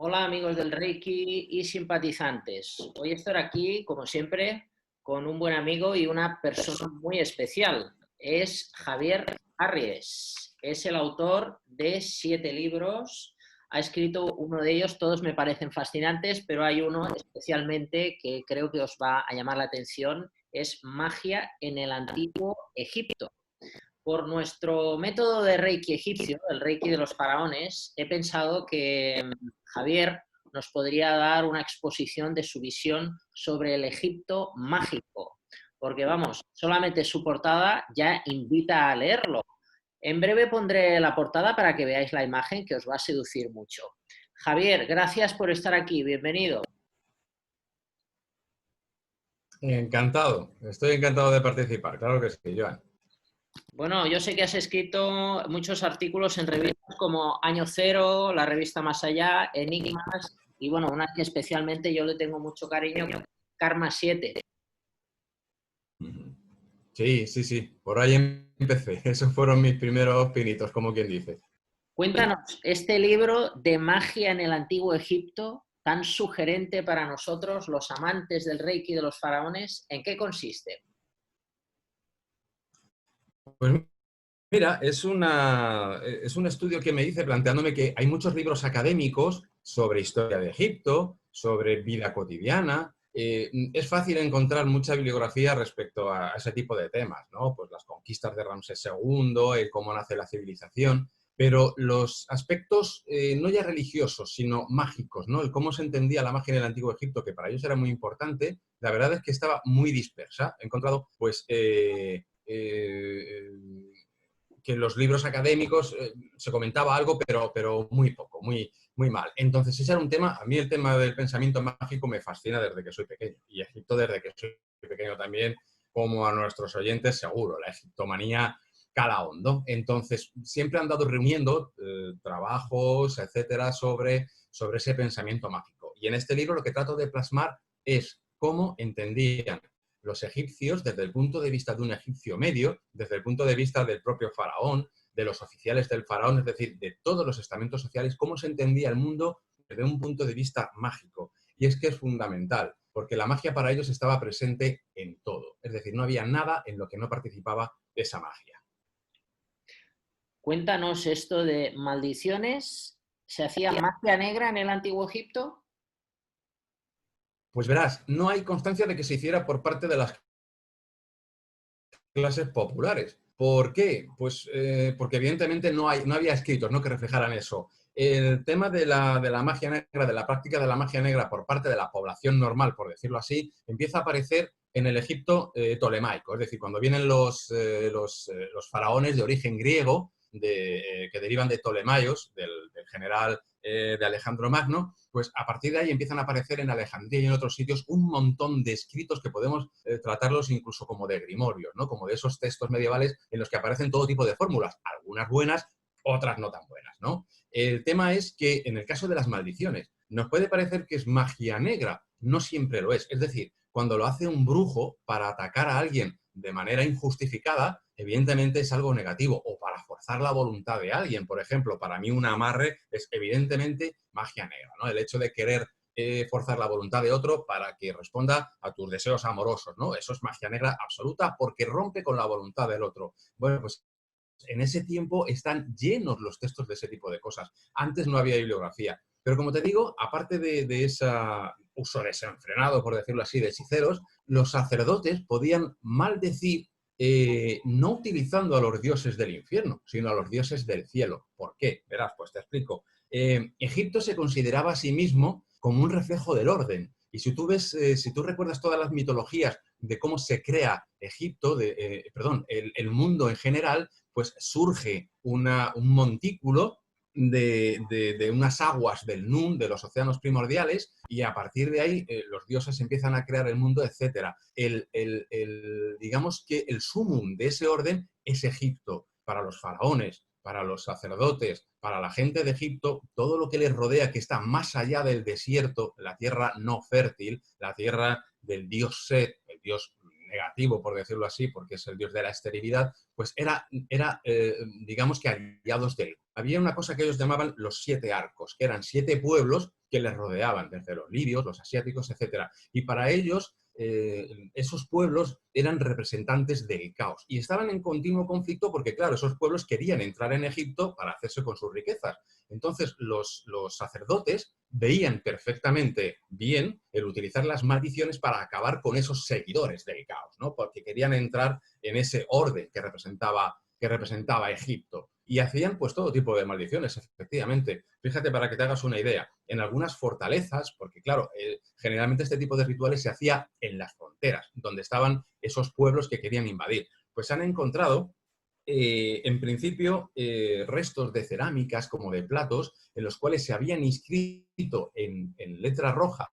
Hola amigos del Reiki y simpatizantes. Hoy estoy aquí, como siempre, con un buen amigo y una persona muy especial. Es Javier Arries. Es el autor de 7 libros. Ha escrito uno de ellos, todos me parecen fascinantes, pero hay uno especialmente que creo que os va a llamar la atención. Es Magia en el Antiguo Egipto. Por nuestro método de Reiki egipcio, el Reiki de los faraones, he pensado que Javier nos podría dar una exposición de su visión sobre el Egipto mágico, porque vamos, solamente su portada ya invita a leerlo. En breve pondré la portada para que veáis la imagen que os va a seducir mucho. Javier, gracias por estar aquí, bienvenido. Encantado, estoy encantado de participar, claro que sí, Joan. Bueno, yo sé que has escrito muchos artículos en revistas como Año Cero, la revista Más Allá, Enigmas, y bueno, una que especialmente yo le tengo mucho cariño, Karma 7. Sí, sí, sí, por ahí empecé. Esos fueron mis primeros pinitos, como quien dice. Cuéntanos, este libro de magia en el antiguo Egipto, tan sugerente para nosotros, los amantes del Reiki de los faraones, ¿en qué consiste? Pues mira, es un estudio que me hice planteándome que hay muchos libros académicos sobre historia de Egipto, sobre vida cotidiana. Es fácil encontrar mucha bibliografía respecto a ese tipo de temas, ¿no? Pues las conquistas de Ramsés II, el cómo nace la civilización, pero los aspectos no ya religiosos, sino mágicos, ¿no? El cómo se entendía la magia en el Antiguo Egipto, que para ellos era muy importante, la verdad es que estaba muy dispersa. He encontrado, pues, que en los libros académicos se comentaba algo, pero muy poco, muy mal. Entonces, ese era un tema, a mí el tema del pensamiento mágico me fascina desde que soy pequeño, y Egipto desde que soy pequeño también, como a nuestros oyentes seguro, la egiptomanía cala hondo. Entonces, siempre han dado reuniendo trabajos, etcétera, sobre ese pensamiento mágico. Y en este libro lo que trato de plasmar es cómo entendían los egipcios desde el punto de vista de un egipcio medio, desde el punto de vista del propio faraón, de los oficiales del faraón, es decir, de todos los estamentos sociales, cómo se entendía el mundo desde un punto de vista mágico. Y es que es fundamental, porque la magia para ellos estaba presente en todo. Es decir, no había nada en lo que no participaba esa magia. Cuéntanos esto de maldiciones. ¿Se hacía magia negra en el antiguo Egipto? Pues verás, no hay constancia de que se hiciera por parte de las clases populares. ¿Por qué? Pues porque evidentemente no había escritos, ¿no?, que reflejaran eso. El tema de la magia negra, de la práctica de la magia negra por parte de la población normal, por decirlo así, empieza a aparecer en el Egipto tolemaico, es decir, cuando vienen los faraones de origen griego, que derivan de Ptolemaios, del general de Alejandro Magno, pues a partir de ahí empiezan a aparecer en Alejandría y en otros sitios un montón de escritos que podemos tratarlos incluso como de grimorios, ¿no? Como de esos textos medievales en los que aparecen todo tipo de fórmulas, algunas buenas, otras no tan buenas, ¿no? El tema es que en el caso de las maldiciones, nos puede parecer que es magia negra, no siempre lo es. Es decir, cuando lo hace un brujo para atacar a alguien de manera injustificada, evidentemente es algo negativo, o para forzar la voluntad de alguien. Por ejemplo, para mí un amarre es evidentemente magia negra, ¿no? El hecho de querer forzar la voluntad de otro para que responda a tus deseos amorosos, ¿no? Eso es magia negra absoluta porque rompe con la voluntad del otro. Bueno, pues en ese tiempo están llenos los textos de ese tipo de cosas. Antes no había bibliografía. Pero como te digo, aparte de ese uso desenfrenado, por decirlo así, de hechiceros, los sacerdotes podían maldecir no utilizando a los dioses del infierno, sino a los dioses del cielo. ¿Por qué? Verás, pues te explico. Egipto se consideraba a sí mismo como un reflejo del orden. Y si tú ves, si tú recuerdas todas las mitologías de cómo se crea Egipto, perdón, el mundo en general, pues surge un montículo de unas aguas del Nun, de los océanos primordiales, y a partir de ahí los dioses empiezan a crear el mundo, etc. Digamos que el sumum de ese orden es Egipto. Para los faraones, para los sacerdotes, para la gente de Egipto, todo lo que les rodea, que está más allá del desierto, la tierra no fértil, la tierra del dios Set, el dios negativo, por decirlo así, porque es el dios de la esterilidad, pues digamos que aliados de él. Había una cosa que ellos llamaban los 7 arcos, que eran 7 pueblos que les rodeaban, desde los libios, los asiáticos, etcétera. Y para ellos, esos pueblos eran representantes del caos y estaban en continuo conflicto porque, claro, esos pueblos querían entrar en Egipto para hacerse con sus riquezas. Entonces, los sacerdotes veían perfectamente bien el utilizar las maldiciones para acabar con esos seguidores del caos, ¿no? Porque querían entrar en ese orden que representaba Egipto. Y hacían pues todo tipo de maldiciones, efectivamente. Fíjate, para que te hagas una idea, en algunas fortalezas, porque claro, generalmente este tipo de rituales se hacía en las fronteras, donde estaban esos pueblos que querían invadir. Pues han encontrado, en principio, restos de cerámicas como de platos, en los cuales se habían inscrito en letra roja,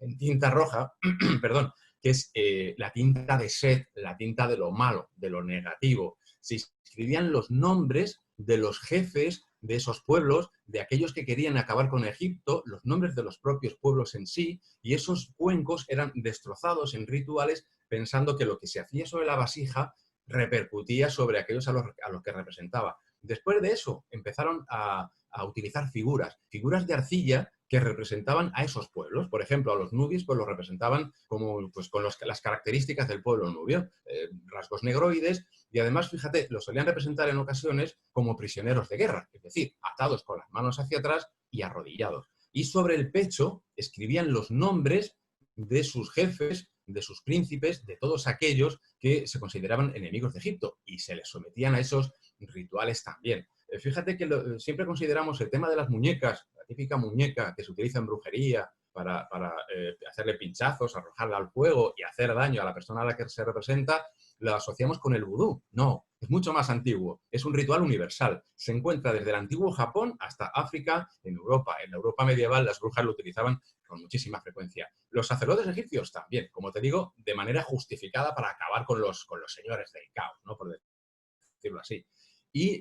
en tinta roja, perdón, que es la tinta de Set, la tinta de lo malo, de lo negativo. Se escribían los nombres de los jefes de esos pueblos, de aquellos que querían acabar con Egipto, los nombres de los propios pueblos en sí, y esos cuencos eran destrozados en rituales pensando que lo que se hacía sobre la vasija repercutía sobre aquellos a los que representaba. Después de eso empezaron a utilizar figuras de arcilla que representaban a esos pueblos. Por ejemplo, a los nubis pues los representaban como, pues, con las características del pueblo nubio, rasgos negroides, y además, fíjate, los solían representar en ocasiones como prisioneros de guerra, es decir, atados con las manos hacia atrás y arrodillados. Y sobre el pecho escribían los nombres de sus jefes, de sus príncipes, de todos aquellos que se consideraban enemigos de Egipto, y se les sometían a esos rituales también. Fíjate que siempre consideramos el tema de las muñecas, la típica muñeca que se utiliza en brujería para hacerle pinchazos, arrojarla al fuego y hacer daño a la persona a la que se representa, lo asociamos con el vudú. No, es mucho más antiguo. Es un ritual universal. Se encuentra desde el antiguo Japón hasta África, en Europa. En la Europa medieval las brujas lo utilizaban con muchísima frecuencia. Los sacerdotes egipcios también, como te digo, de manera justificada para acabar con los señores del caos, ¿no? Por decirlo así. Y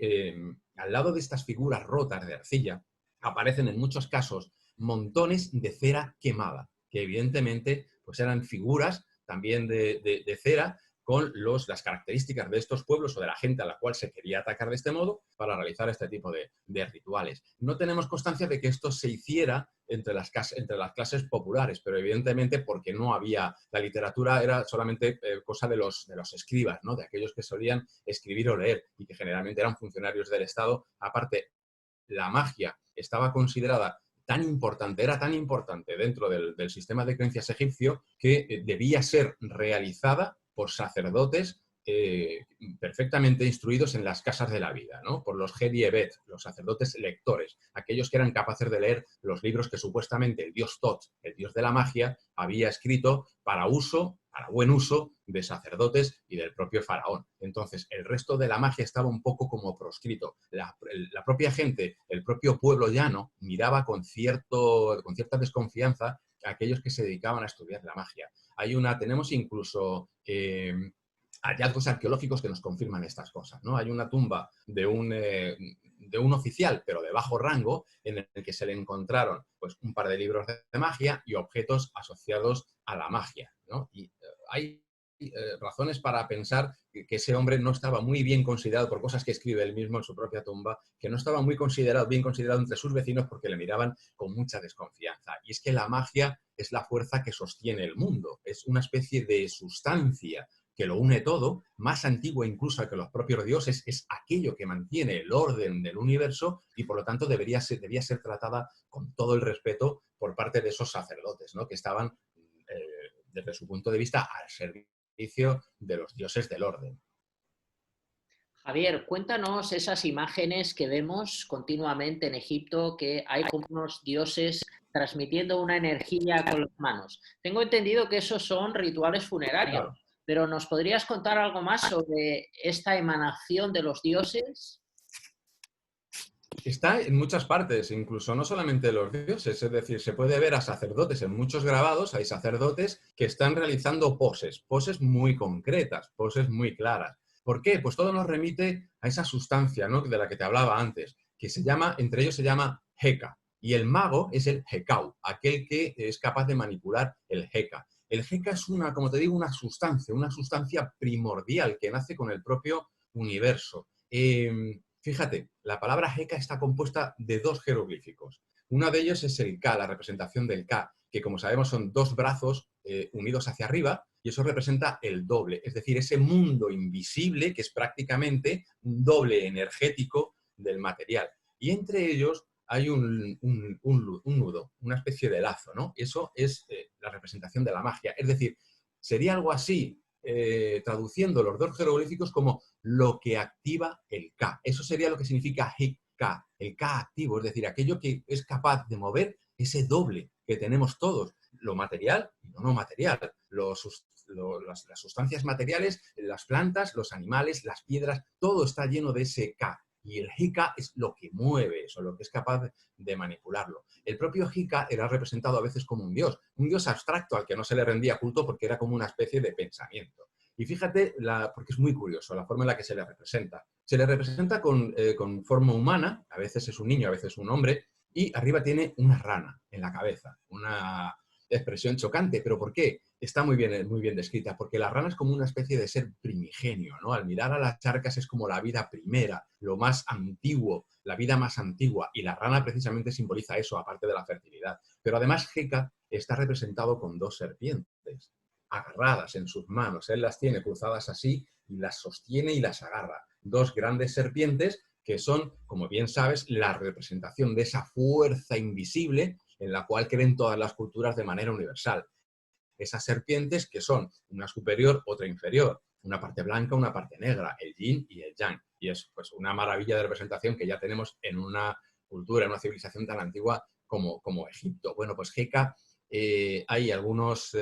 al lado de estas figuras rotas de arcilla aparecen en muchos casos montones de cera quemada, que evidentemente pues eran figuras también de cera con las características de estos pueblos o de la gente a la cual se quería atacar de este modo para realizar este tipo de rituales. No tenemos constancia de que esto se hiciera entre las clases populares, pero evidentemente porque no había, la literatura era solamente cosa de los escribas, ¿no? De aquellos que solían escribir o leer y que generalmente eran funcionarios del Estado. Aparte, la magia estaba considerada era tan importante dentro del sistema de creencias egipcio que debía ser realizada por sacerdotes perfectamente instruidos en las casas de la vida, ¿no? Por los Hedi-Evet, los sacerdotes lectores, aquellos que eran capaces de leer los libros que supuestamente el dios Tot, el dios de la magia, había escrito para buen uso de sacerdotes y del propio faraón. Entonces, el resto de la magia estaba un poco como proscrito. La propia gente, el propio pueblo llano, miraba con cierta desconfianza a aquellos que se dedicaban a estudiar la magia. Tenemos incluso hallazgos arqueológicos que nos confirman estas cosas, ¿no? Hay una tumba de un oficial, pero de bajo rango, en el que se le encontraron pues, un par de libros de magia y objetos asociados a la magia, ¿no? Y hay razones para pensar que ese hombre no estaba muy bien considerado por cosas que escribe él mismo en su propia tumba, que no estaba bien considerado entre sus vecinos porque le miraban con mucha desconfianza. Y es que la magia es la fuerza que sostiene el mundo, es una especie de sustancia que lo une todo, más antigua incluso que los propios dioses, es aquello que mantiene el orden del universo y por lo tanto debía ser tratada con todo el respeto por parte de esos sacerdotes, ¿no? Que estaban, desde su punto de vista, al servicio de los dioses del orden. Javier, cuéntanos esas imágenes que vemos continuamente en Egipto, que hay como unos dioses transmitiendo una energía con las manos. Tengo entendido que esos son rituales funerarios, Claro. pero ¿nos podrías contar algo más sobre esta emanación de los dioses? Está en muchas partes, incluso no solamente los dioses, es decir, se puede ver a sacerdotes en muchos grabados, hay sacerdotes que están realizando poses muy concretas, poses muy claras. ¿Por qué? Pues todo nos remite a esa sustancia, ¿no? De la que te hablaba antes, que entre ellos se llama Heka, y el mago es el Hekau, aquel que es capaz de manipular el Heka. El Heka es una, como te digo, una sustancia primordial que nace con el propio universo. Fíjate, la palabra Heka está compuesta de dos jeroglíficos. Uno de ellos es el Ka, la representación del Ka, que como sabemos son dos brazos unidos hacia arriba, y eso representa el doble, es decir, ese mundo invisible que es prácticamente un doble energético del material. Y entre ellos hay un nudo, una especie de lazo, ¿no? Eso es la representación de la magia. Es decir, sería algo así, traduciendo los dos jeroglíficos como lo que activa el Ka. Eso sería lo que significa Heka, el Ka activo, es decir, aquello que es capaz de mover ese doble que tenemos todos, lo material y lo no material, las sustancias materiales, las plantas, los animales, las piedras, todo está lleno de ese Ka. Y el Heka es lo que mueve eso, lo que es capaz de manipularlo. El propio Heka era representado a veces como un dios abstracto al que no se le rendía culto porque era como una especie de pensamiento. Y fíjate, porque es muy curioso la forma en la que se le representa. Se le representa con forma humana, a veces es un niño, a veces un hombre, y arriba tiene una rana en la cabeza, una expresión chocante. ¿Pero por qué? Está muy bien descrita, porque la rana es como una especie de ser primigenio, ¿no? Al mirar a las charcas es como la vida primera, lo más antiguo, la vida más antigua, y la rana precisamente simboliza eso, aparte de la fertilidad. Pero además Heka está representado con dos serpientes agarradas en sus manos. Él las tiene cruzadas así y las sostiene y las agarra. Dos grandes serpientes que son, como bien sabes, la representación de esa fuerza invisible en la cual creen todas las culturas de manera universal. Esas serpientes que son una superior, otra inferior, una parte blanca, una parte negra, el yin y el yang. Y es pues una maravilla de representación que ya tenemos en una cultura, en una civilización tan antigua como Egipto. Bueno, pues Heka, hay algunos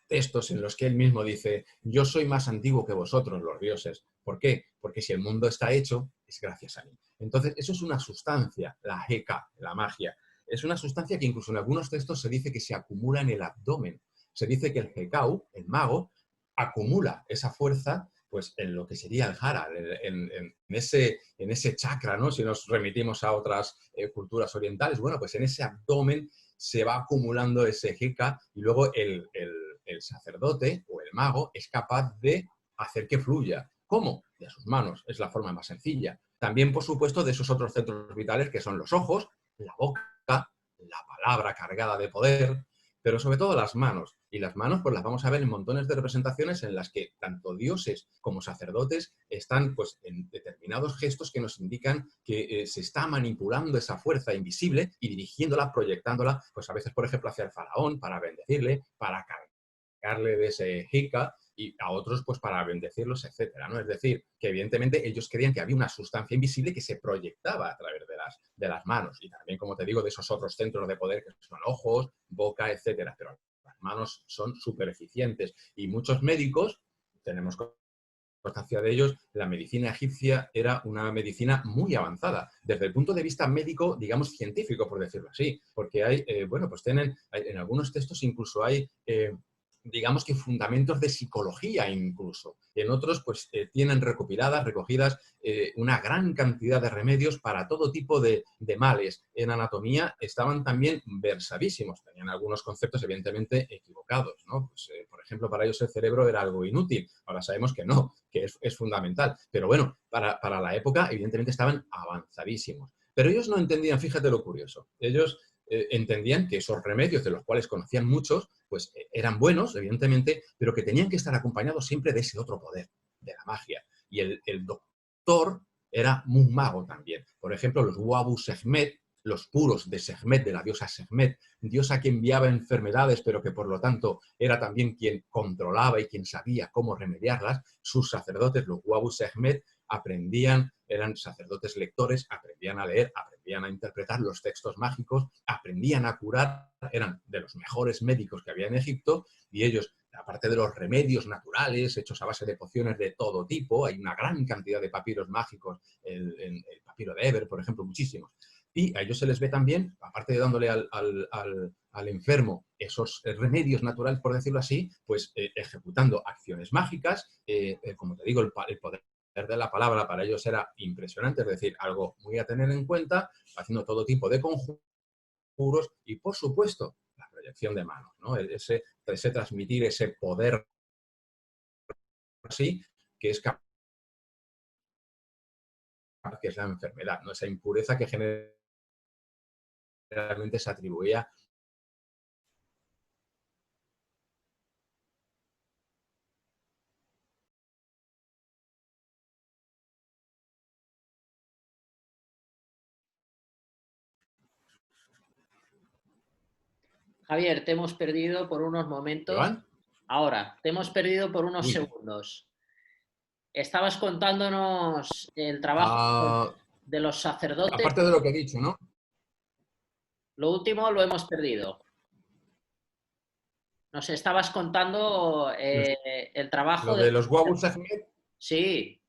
textos en los que él mismo dice: yo soy más antiguo que vosotros, los dioses. ¿Por qué? Porque si el mundo está hecho, es gracias a mí. Entonces, eso es una sustancia, la Heka, la magia. Es una sustancia que incluso en algunos textos se dice que se acumula en el abdomen. Se dice que el Hekau, el mago, acumula esa fuerza pues en lo que sería el Hara, en ese chakra, ¿no? Si nos remitimos a otras culturas orientales, bueno, pues en ese abdomen se va acumulando ese Heka y luego el sacerdote o el mago es capaz de hacer que fluya. ¿Cómo? De sus manos, es la forma más sencilla. También, por supuesto, de esos otros centros vitales que son los ojos, la boca, la palabra cargada de poder, pero sobre todo las manos. Y las manos pues las vamos a ver en montones de representaciones en las que tanto dioses como sacerdotes están pues en determinados gestos que nos indican que se está manipulando esa fuerza invisible y dirigiéndola, proyectándola, pues a veces, por ejemplo, hacia el faraón para bendecirle, para cargarle de ese Heka, y a otros pues para bendecirlos, etcétera, ¿no? Es decir, que evidentemente ellos creían que había una sustancia invisible que se proyectaba a través de las manos, y también, como te digo, de esos otros centros de poder que son ojos, boca, etcétera, pero las manos son súper eficientes, y muchos médicos, tenemos constancia de ellos, la medicina egipcia era una medicina muy avanzada, desde el punto de vista médico, digamos, científico, por decirlo así, porque hay, bueno, pues en algunos textos incluso hay digamos que fundamentos de psicología incluso. En otros, pues, tienen recogidas una gran cantidad de remedios para todo tipo de males. En anatomía estaban también versadísimos. Tenían algunos conceptos evidentemente equivocados, ¿no? Pues, por ejemplo, para ellos el cerebro era algo inútil. Ahora sabemos que no, que es fundamental. Pero bueno, para la época evidentemente estaban avanzadísimos. Pero ellos no entendían, fíjate lo curioso, ellos entendían que esos remedios, de los cuales conocían muchos, pues eran buenos, evidentemente, pero que tenían que estar acompañados siempre de ese otro poder, de la magia. Y el doctor era un mago también. Por ejemplo, los Wabu Sekhmet, los puros de Sekhmet, de la diosa Sekhmet, diosa que enviaba enfermedades, pero que por lo tanto era también quien controlaba y quien sabía cómo remediarlas. Sus sacerdotes, los Wabu Sekhmet, aprendían, eran sacerdotes lectores, aprendían a leer, aprendían a interpretar los textos mágicos, aprendían a curar, eran de los mejores médicos que había en Egipto, y ellos, aparte de los remedios naturales hechos a base de pociones de todo tipo, hay una gran cantidad de papiros mágicos, el papiro de Eber, por ejemplo, muchísimos. Y a ellos se les ve también, aparte de dándole al enfermo esos remedios naturales, por decirlo así, pues ejecutando acciones mágicas, como te digo, el poder de la palabra para ellos era impresionante, es decir, algo muy a tener en cuenta, haciendo todo tipo de conjuros y, por supuesto, la proyección de manos, ¿no? Ese transmitir ese poder así, que es capaz, que es la enfermedad, ¿no? Esa impureza que generalmente se atribuía. Javier, te hemos perdido por unos momentos. ¿Iván? Ahora, te hemos perdido por unos Uy. segundos. Estabas contándonos el trabajo Ah, de los sacerdotes. aparte de lo que he dicho, ¿no? Lo último lo hemos perdido. Nos estabas contando el trabajo Lo de... de los Wabul Segmet. Sí,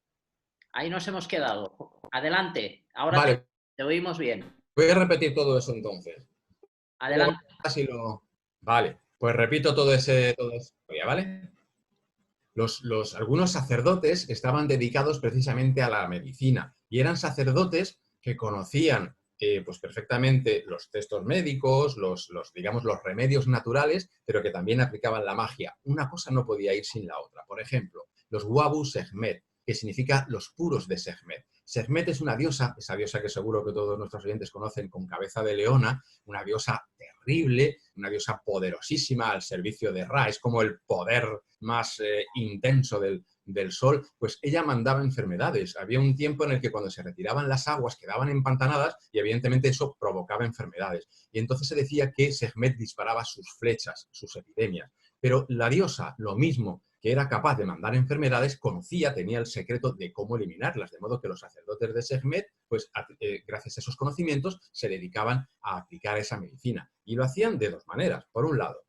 ahí nos hemos quedado. Adelante, ahora Vale, te oímos bien. voy a repetir todo eso entonces. ¿Cómo Adelante. vas si lo...? Vale, pues repito todo ese, ¿vale? Algunos sacerdotes estaban dedicados precisamente a la medicina y eran sacerdotes que conocían pues perfectamente los textos médicos, digamos, los remedios naturales, pero que también aplicaban la magia. Una cosa no podía ir sin la otra. Por ejemplo, los Wabu Sekhmet, que significa los puros de Sekhmet. Sekhmet es una diosa, esa diosa que seguro que todos nuestros oyentes conocen, con cabeza de leona, una diosa terrible, una diosa poderosísima al servicio de Ra, es como el poder más intenso del sol, pues ella mandaba enfermedades. Había un tiempo en el que cuando se retiraban las aguas quedaban empantanadas y evidentemente eso provocaba enfermedades. Y entonces se decía que Sekhmet disparaba sus flechas, sus epidemias. Pero la diosa, lo mismo que era capaz de mandar enfermedades, conocía, tenía el secreto de cómo eliminarlas, de modo que los sacerdotes de Sekhmet, pues gracias a esos conocimientos, se dedicaban a aplicar esa medicina. Y lo hacían de dos maneras. Por un lado,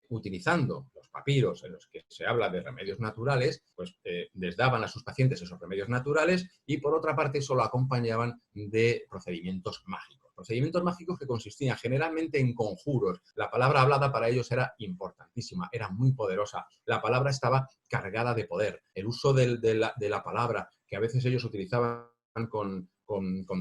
utilizando los papiros en los que se habla de remedios naturales, pues les daban a sus pacientes esos remedios naturales y por otra parte eso lo acompañaban de procedimientos mágicos. Procedimientos mágicos que consistían generalmente en conjuros. La palabra hablada para ellos era importantísima, era muy poderosa. La palabra estaba cargada de poder. El uso de la palabra, que a veces ellos utilizaban con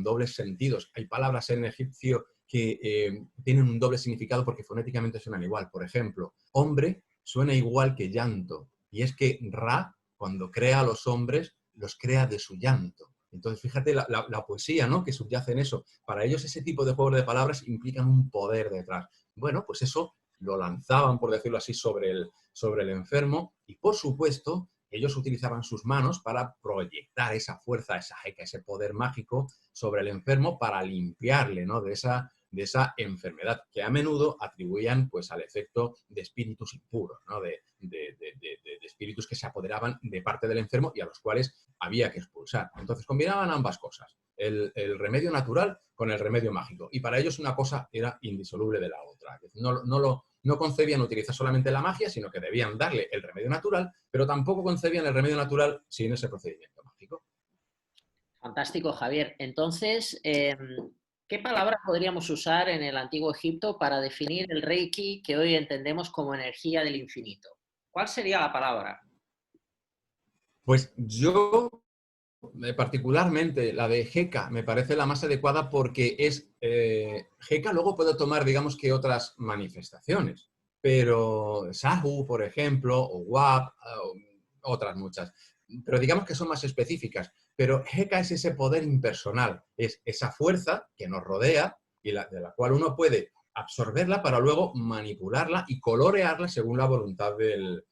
dobles sentidos. Hay palabras en egipcio que tienen un doble significado porque fonéticamente suenan igual. Por ejemplo, hombre suena igual que llanto. Y es que Ra, cuando crea a los hombres, los crea de su llanto. Entonces, fíjate la poesía, ¿no?, que subyace en eso. Para ellos ese tipo de juegos de palabras implican un poder detrás. Bueno, pues eso lo lanzaban, por decirlo así, sobre el enfermo y, por supuesto, ellos utilizaban sus manos para proyectar esa fuerza, esa jeca, ese poder mágico sobre el enfermo para limpiarle, ¿no?, de esa enfermedad, que a menudo atribuían pues al efecto de espíritus impuros, ¿no?, de espíritus que se apoderaban de parte del enfermo y a los cuales había que expulsar. Entonces combinaban ambas cosas, el remedio natural con el remedio mágico, y para ellos una cosa era indisoluble de la otra. No concebían utilizar solamente la magia, sino que debían darle el remedio natural, pero tampoco concebían el remedio natural sin ese procedimiento mágico. Fantástico, Javier. Entonces, ¿qué palabra podríamos usar en el antiguo Egipto para definir el Reiki que hoy entendemos como energía del infinito? ¿Cuál sería la palabra? Pues yo, particularmente, la de Heka me parece la más adecuada porque Heka luego puede tomar, digamos que otras manifestaciones, pero Sahu, por ejemplo, o Wap, otras muchas, pero digamos que son más específicas. Pero Heka es ese poder impersonal, es esa fuerza que nos rodea y de la cual uno puede absorberla para luego manipularla y colorearla según la voluntad del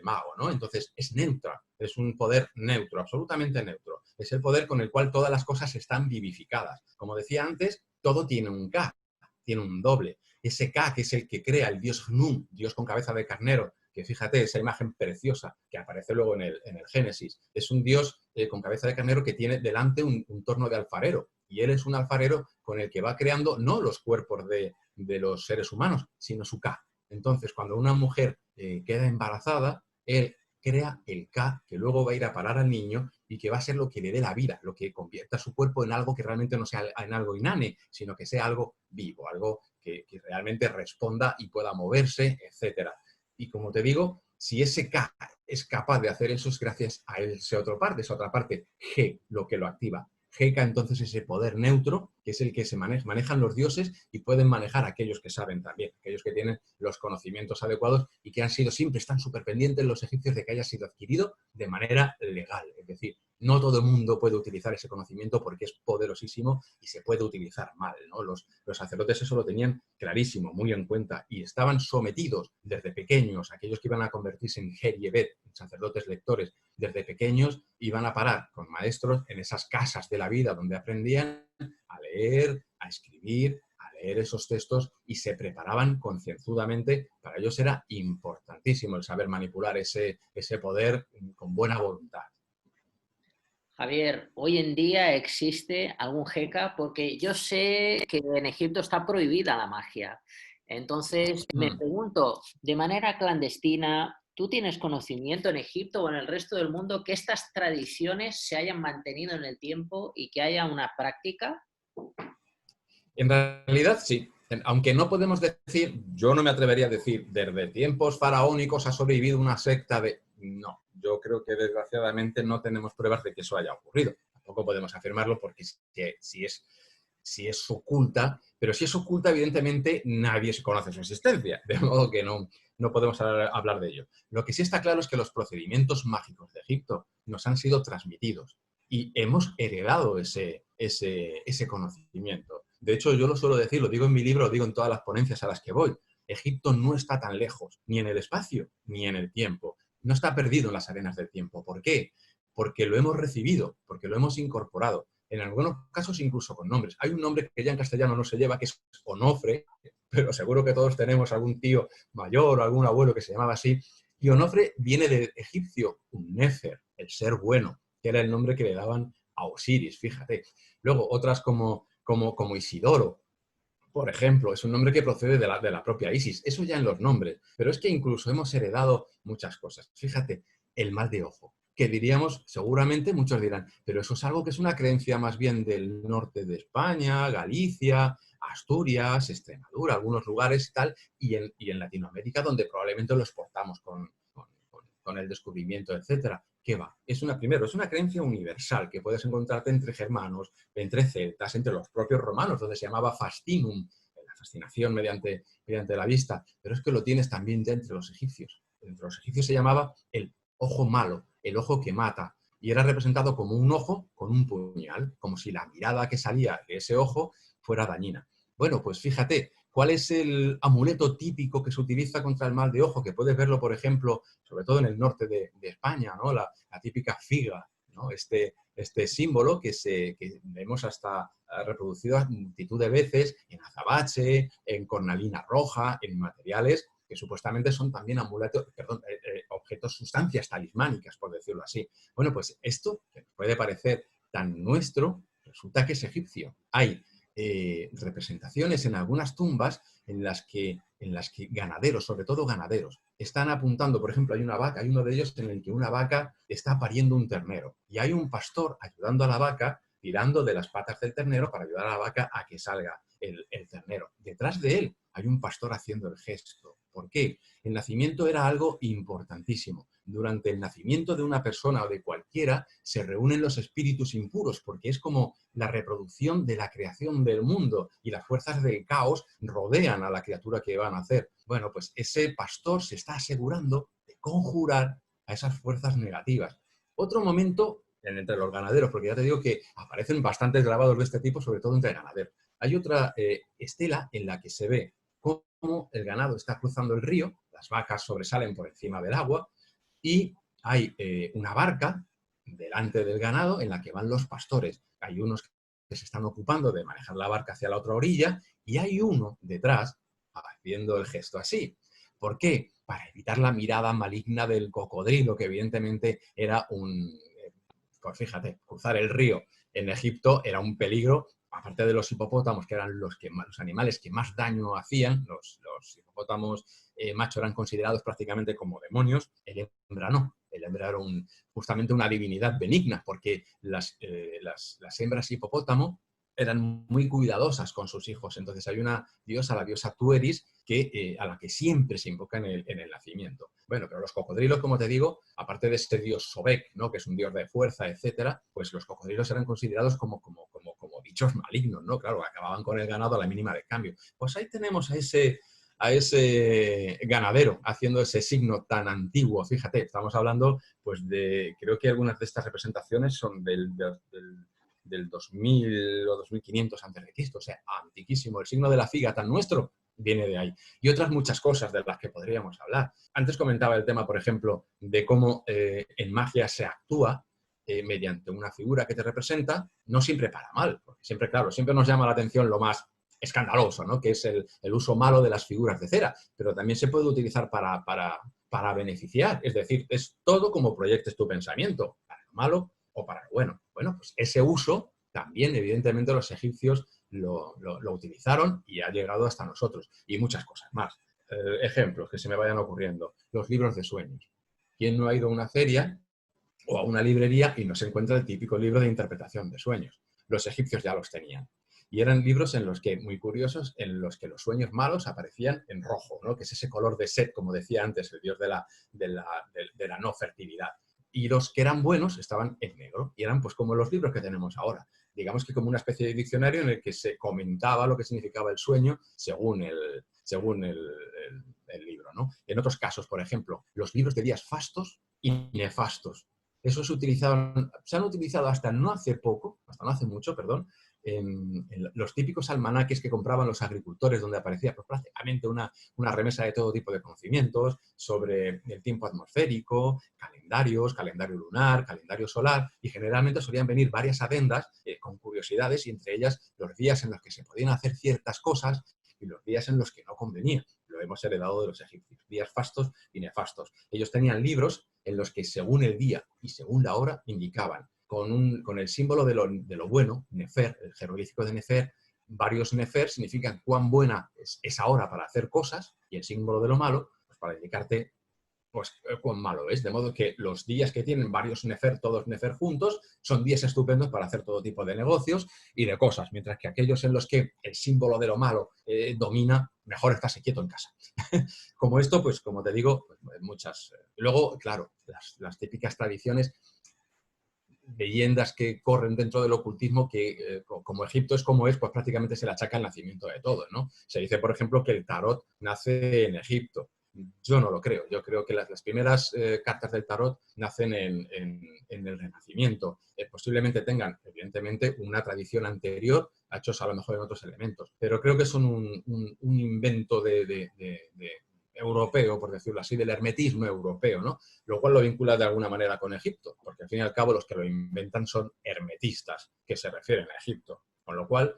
mago, ¿no? Entonces es neutra, es un poder neutro, absolutamente neutro. Es el poder con el cual todas las cosas están vivificadas. Como decía antes, todo tiene un K, tiene un doble. Ese K, que es el que crea el dios Gnum, dios con cabeza de carnero, que fíjate, esa imagen preciosa que aparece luego en el Génesis, es un dios con cabeza de carnero que tiene delante un torno de alfarero. Y él es un alfarero con el que va creando no los cuerpos de los seres humanos, sino su K. Entonces, cuando una mujer queda embarazada, él crea el K que luego va a ir a parar al niño y que va a ser lo que le dé la vida, lo que convierta su cuerpo en algo que realmente no sea en algo inane, sino que sea algo vivo, algo que realmente responda y pueda moverse, etc. Y como te digo, si ese K es capaz de hacer eso es gracias a esa otra parte G, lo que lo activa. GK entonces es ese poder neutro que es el que manejan los dioses y pueden manejar a aquellos que saben también, aquellos que tienen los conocimientos adecuados y que han sido, siempre están súper pendientes los egipcios de que haya sido adquirido de manera legal. Es decir, no todo el mundo puede utilizar ese conocimiento porque es poderosísimo y se puede utilizar mal, ¿no? Los sacerdotes eso lo tenían clarísimo, muy en cuenta, y estaban sometidos desde pequeños, aquellos que iban a convertirse en Jeriebet, sacerdotes lectores, desde pequeños iban a parar con maestros en esas casas de la vida donde aprendían a leer, a escribir, a leer esos textos y se preparaban concienzudamente. Para ellos era importantísimo el saber manipular ese poder con buena voluntad. Javier, hoy en día existe algún jeca, porque yo sé que en Egipto está prohibida la magia. Entonces, me pregunto, de manera clandestina, ¿tú tienes conocimiento en Egipto o en el resto del mundo que estas tradiciones se hayan mantenido en el tiempo y que haya una práctica? En realidad, sí. Aunque no podemos decir, yo no me atrevería a decir, desde tiempos faraónicos ha sobrevivido una secta de... No, yo creo que desgraciadamente no tenemos pruebas de que eso haya ocurrido. Tampoco podemos afirmarlo porque si es oculta, pero si es oculta, evidentemente nadie se conoce su existencia, de modo que no podemos hablar de ello. Lo que sí está claro es que los procedimientos mágicos de Egipto nos han sido transmitidos y hemos heredado ese conocimiento. De hecho, yo lo suelo decir, lo digo en mi libro, lo digo en todas las ponencias a las que voy. Egipto no está tan lejos, ni en el espacio, ni en el tiempo. No está perdido en las arenas del tiempo. ¿Por qué? Porque lo hemos recibido, porque lo hemos incorporado. En algunos casos incluso con nombres. Hay un nombre que ya en castellano no se lleva, que es Onofre, pero seguro que todos tenemos algún tío mayor o algún abuelo que se llamaba así. Y Onofre viene del egipcio Unnefer, el ser bueno, que era el nombre que le daban a Osiris, fíjate. Luego, otras como Isidoro, por ejemplo, es un nombre que procede de la propia Isis. Eso ya en los nombres. Pero es que incluso hemos heredado muchas cosas. Fíjate, el mal de ojo, que diríamos, seguramente muchos dirán, pero eso es algo que es una creencia más bien del norte de España, Galicia, Asturias, Extremadura, algunos lugares y tal, y en Latinoamérica, donde probablemente lo exportamos con el descubrimiento, etcétera. ¿Qué va? Es una creencia universal que puedes encontrarte entre germanos, entre celtas, entre los propios romanos, donde se llamaba fascinum, la fascinación mediante la vista, pero es que lo tienes también ya entre los egipcios. Entre los egipcios se llamaba el ojo malo, el ojo que mata, y era representado como un ojo con un puñal, como si la mirada que salía de ese ojo fuera dañina. Bueno, pues fíjate, ¿cuál es el amuleto típico que se utiliza contra el mal de ojo? Que puedes verlo, por ejemplo, sobre todo en el norte de España, ¿no? La típica figa, ¿no? Este símbolo que vemos hasta reproducido a multitud de veces en azabache, en cornalina roja, en materiales que supuestamente son también objetos, sustancias talismánicas, por decirlo así. Bueno, pues esto, que nos puede parecer tan nuestro, resulta que es egipcio. Hay representaciones en algunas tumbas en las que ganaderos, sobre todo ganaderos, están apuntando, por ejemplo, hay una vaca, hay uno de ellos en el que una vaca está pariendo un ternero y hay un pastor ayudando a la vaca, tirando de las patas del ternero para ayudar a la vaca a que salga el ternero. Detrás de él hay un pastor haciendo el gesto. ¿Por qué? El nacimiento era algo importantísimo. Durante el nacimiento de una persona o de cualquiera se reúnen los espíritus impuros porque es como la reproducción de la creación del mundo y las fuerzas del caos rodean a la criatura que va a nacer. Bueno, pues ese pastor se está asegurando de conjurar a esas fuerzas negativas. Otro momento entre los ganaderos, porque ya te digo que aparecen bastantes grabados de este tipo, sobre todo entre ganaderos. Hay otra estela en la que se ve cómo el ganado está cruzando el río, las vacas sobresalen por encima del agua y hay una barca delante del ganado en la que van los pastores. Hay unos que se están ocupando de manejar la barca hacia la otra orilla y hay uno detrás haciendo el gesto así. ¿Por qué? Para evitar la mirada maligna del cocodrilo, que evidentemente era pues fíjate, cruzar el río en Egipto era un peligro, aparte de los hipopótamos, que eran los animales que más daño hacían. Los hipopótamos machos eran considerados prácticamente como demonios, el hembra no. El hembra era justamente una divinidad benigna, porque las hembras hipopótamo eran muy cuidadosas con sus hijos. Entonces hay una diosa, la diosa Tueris, a la que siempre se invoca en el nacimiento. Bueno, pero los cocodrilos, como te digo, aparte de este dios Sobek, ¿no? Que es un dios de fuerza, etcétera, pues los cocodrilos eran considerados como o bichos malignos, ¿no? Claro, acababan con el ganado a la mínima de cambio. Pues ahí tenemos a ese ganadero haciendo ese signo tan antiguo. Fíjate, estamos hablando pues creo que algunas de estas representaciones son del 2000 o 2500 antes de Cristo, o sea, antiquísimo. El signo de la figa tan nuestro viene de ahí. Y otras muchas cosas de las que podríamos hablar. Antes comentaba el tema, por ejemplo, de cómo en magia se actúa mediante una figura que te representa, no siempre para mal, porque siempre, claro, siempre nos llama la atención lo más escandaloso, ¿no? Que es el uso malo de las figuras de cera, pero también se puede utilizar para beneficiar, es decir, es todo como proyectes tu pensamiento, para lo malo o para lo bueno. Bueno, pues ese uso también, evidentemente, los egipcios lo utilizaron y ha llegado hasta nosotros, y muchas cosas más. Ejemplos que se me vayan ocurriendo. Los libros de sueños. ¿Quién no ha ido a una feria o a una librería y no se encuentra el típico libro de interpretación de sueños? Los egipcios ya los tenían. Y eran libros en los que, muy curiosos, en los que los sueños malos aparecían en rojo, ¿no? Que es ese color de Set, como decía antes, el dios de la no fertilidad. Y los que eran buenos estaban en negro. Y eran pues como los libros que tenemos ahora. Digamos que como una especie de diccionario en el que se comentaba lo que significaba el sueño según el libro, ¿no? En otros casos, por ejemplo, los libros de días fastos y nefastos. Esos se han utilizado hasta no hace poco, hasta no hace mucho, perdón, en los típicos almanaques que compraban los agricultores, donde aparecía pues, prácticamente una remesa de todo tipo de conocimientos sobre el tiempo atmosférico, calendario lunar, calendario solar, y generalmente solían venir varias adendas con curiosidades, y entre ellas los días en los que se podían hacer ciertas cosas y los días en los que no convenía. Lo hemos heredado de los egipcios, días fastos y nefastos. Ellos tenían libros en los que según el día y según la hora indicaban con el símbolo de lo bueno, Nefer, el jeroglífico de Nefer. Varios Nefer significan cuán buena es esa hora para hacer cosas, y el símbolo de lo malo, pues para indicarte pues cuán malo es. De modo que los días que tienen varios Nefer, todos Nefer juntos, son días estupendos para hacer todo tipo de negocios y de cosas, mientras que aquellos en los que el símbolo de lo malo domina, mejor estarse quieto en casa. Como esto, pues como te digo, pues, muchas. Luego, claro, las típicas tradiciones, leyendas que corren dentro del ocultismo, que como Egipto es como es, pues prácticamente se le achaca el nacimiento de todo, ¿no? Se dice, por ejemplo, que el tarot nace en Egipto. Yo no lo creo. Yo creo que las primeras cartas del tarot nacen en el Renacimiento. Posiblemente tengan, evidentemente, una tradición anterior, hechos a lo mejor en otros elementos. Pero creo que son un invento europeo, por decirlo así, del hermetismo europeo, ¿no? Lo cual lo vincula de alguna manera con Egipto, porque al fin y al cabo los que lo inventan son hermetistas, que se refieren a Egipto. Con lo cual,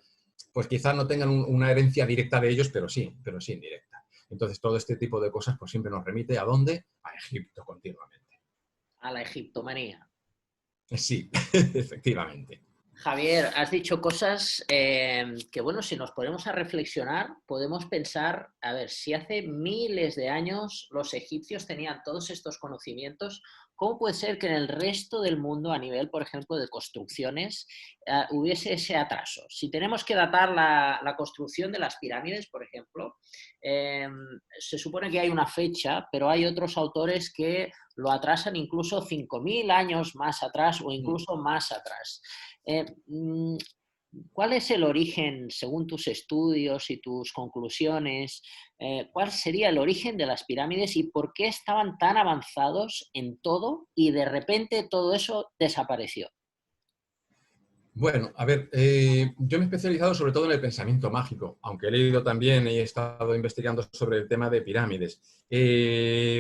pues quizás no tengan una herencia directa de ellos, pero sí indirecta. Entonces, todo este tipo de cosas pues siempre nos remite ¿a dónde? A Egipto continuamente. A la egiptomanía. Sí, efectivamente. Javier, has dicho cosas que, bueno, si nos ponemos a reflexionar, podemos pensar, a ver, si hace miles de años los egipcios tenían todos estos conocimientos, ¿cómo puede ser que en el resto del mundo, a nivel, por ejemplo, de construcciones, hubiese ese atraso? Si tenemos que datar la construcción de las pirámides, por ejemplo, se supone que hay una fecha, pero hay otros autores que lo atrasan incluso 5.000 años más atrás o incluso más atrás. ¿Cuál es el origen, según tus estudios y tus conclusiones, cuál sería el origen de las pirámides y por qué estaban tan avanzados en todo y de repente todo eso desapareció? Bueno, a ver, yo me he especializado sobre todo en el pensamiento mágico, aunque he leído también y he estado investigando sobre el tema de pirámides.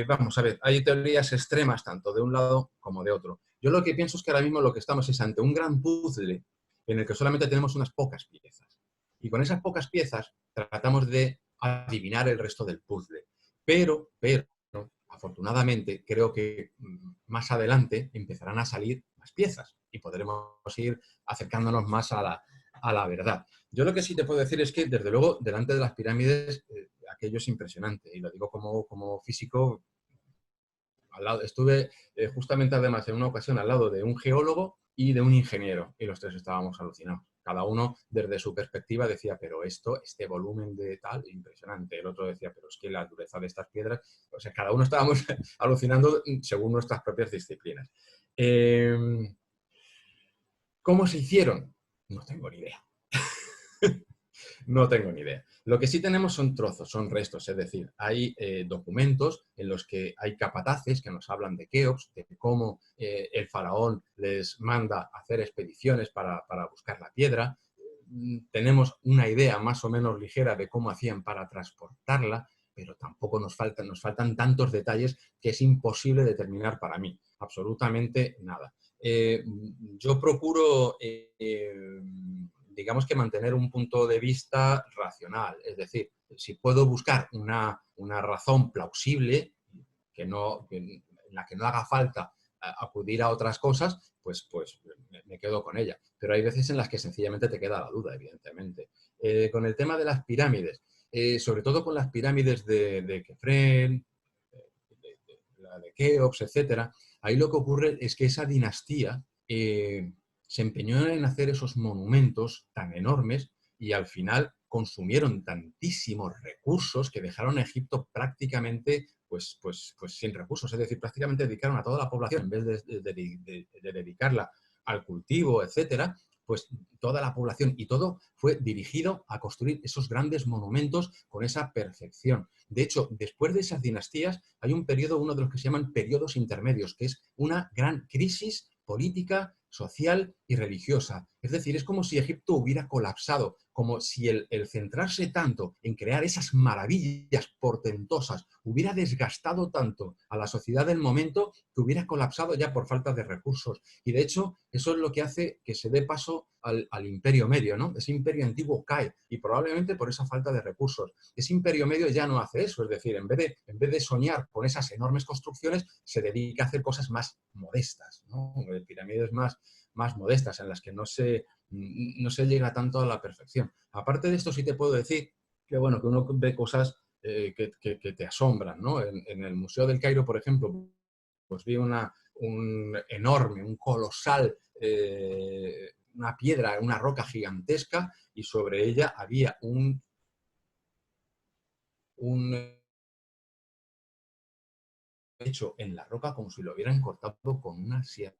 Vamos a ver, hay teorías extremas tanto de un lado como de otro. Yo lo que pienso es que ahora mismo lo que estamos es ante un gran puzzle en el que solamente tenemos unas pocas piezas. Y con esas pocas piezas tratamos de adivinar el resto del puzzle. Pero, afortunadamente, creo que más adelante empezarán a salir más piezas y podremos ir acercándonos más a la verdad. Yo lo que sí te puedo decir es que, desde luego, delante de las pirámides, aquello es impresionante. Y lo digo como físico. Estuve justamente, además, en una ocasión al lado de un geólogo y de un ingeniero, y los tres estábamos alucinados. Cada uno, desde su perspectiva, decía, pero este volumen de tal, impresionante. El otro decía, pero es que la dureza de estas piedras. O sea, cada uno estábamos alucinando según nuestras propias disciplinas. ¿Cómo se hicieron? No tengo ni idea. No tengo ni idea. Lo que sí tenemos son trozos, son restos, es decir, hay documentos en los que hay capataces que nos hablan de Keops, de cómo el faraón les manda hacer expediciones para buscar la piedra. Tenemos una idea más o menos ligera de cómo hacían para transportarla, pero tampoco nos faltan tantos detalles que es imposible determinar para mí, absolutamente nada. Yo procuro digamos que mantener un punto de vista racional. Es decir, si puedo buscar una razón plausible en la que no haga falta acudir a otras cosas, pues me quedo con ella. Pero hay veces en las que sencillamente te queda la duda, evidentemente. Con el tema de las pirámides, sobre todo con las pirámides de Kefren, la de Keops, etcétera, ahí lo que ocurre es que esa dinastía se empeñó en hacer esos monumentos tan enormes y al final consumieron tantísimos recursos que dejaron a Egipto prácticamente pues sin recursos. Es decir, prácticamente dedicaron a toda la población, en vez de dedicarla al cultivo, etcétera, pues toda la población y todo fue dirigido a construir esos grandes monumentos con esa perfección. De hecho, después de esas dinastías hay un periodo, uno de los que se llaman periodos intermedios, que es una gran crisis política, social y religiosa. Es decir, es como si Egipto hubiera colapsado, como si el centrarse tanto en crear esas maravillas portentosas hubiera desgastado tanto a la sociedad del momento que hubiera colapsado ya por falta de recursos. Y de hecho, eso es lo que hace que se dé paso al imperio medio, ¿no? Ese imperio antiguo cae y probablemente por esa falta de recursos. Ese imperio medio ya no hace eso, es decir, en vez de soñar con esas enormes construcciones, se dedica a hacer cosas más modestas, ¿no? Pirámides más modestas, en las que no se llega tanto a la perfección. Aparte de esto, sí te puedo decir que, bueno, que uno ve cosas que te asombran, ¿no? En el Museo del Cairo, por ejemplo, pues vi un enorme, un colosal, una piedra, una roca gigantesca, y sobre ella había un hecho en la roca como si lo hubieran cortado con una sierra.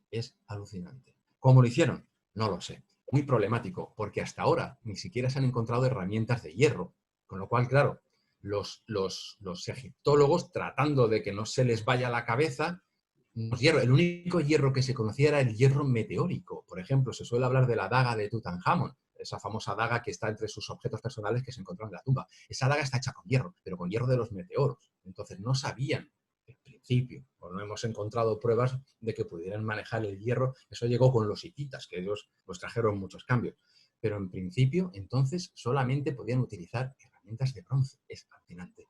Es alucinante. ¿Cómo lo hicieron? No lo sé. Muy problemático, porque hasta ahora ni siquiera se han encontrado herramientas de hierro. Con lo cual, claro, los egiptólogos, tratando de que no se les vaya la cabeza, el único hierro que se conocía era el hierro meteórico. Por ejemplo, se suele hablar de la daga de Tutankamón, esa famosa daga que está entre sus objetos personales que se encontraron en la tumba. Esa daga está hecha con hierro, pero con hierro de los meteoros. Entonces no sabían, en principio, o no hemos encontrado pruebas de que pudieran manejar el hierro. Eso llegó con los hititas, que ellos pues trajeron muchos cambios. Pero en principio, entonces, solamente podían utilizar herramientas de bronce. Es fascinante.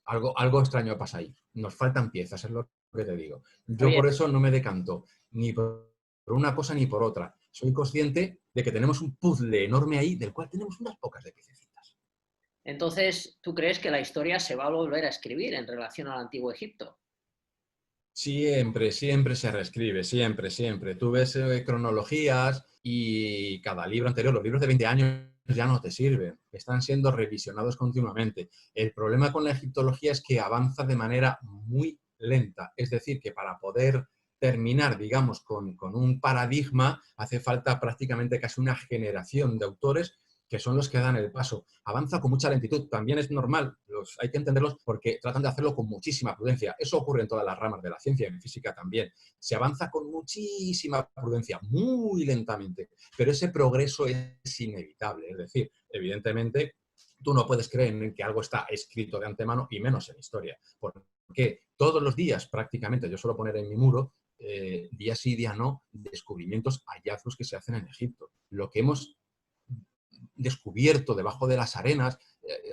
Algo extraño pasa ahí. Nos faltan piezas, es lo que te digo. Yo Javier, por eso no me decanto ni por una cosa ni por otra. Soy consciente de que tenemos un puzzle enorme ahí del cual tenemos unas pocas de piececitas. entonces, ¿tú crees que la historia se va a volver a escribir en relación al Antiguo Egipto? Siempre, siempre se reescribe, siempre, siempre. Tú ves cronologías y cada libro anterior, los libros de 20 años ya no te sirven, están siendo revisionados continuamente. El problema con la egiptología es que avanza de manera muy lenta, es decir, que para poder terminar, digamos, con un paradigma, hace falta prácticamente casi una generación de autores que son los que dan el paso. Avanza con mucha lentitud, también es normal, hay que entenderlos porque tratan de hacerlo con muchísima prudencia. Eso ocurre en todas las ramas de la ciencia, en física también. Se avanza con muchísima prudencia, muy lentamente, pero ese progreso es inevitable. Es decir, evidentemente, tú no puedes creer en que algo está escrito de antemano y menos en historia. Porque todos los días, prácticamente, yo suelo poner en mi muro, día sí, día no, descubrimientos, hallazgos que se hacen en Egipto. Lo que hemos descubierto debajo de las arenas,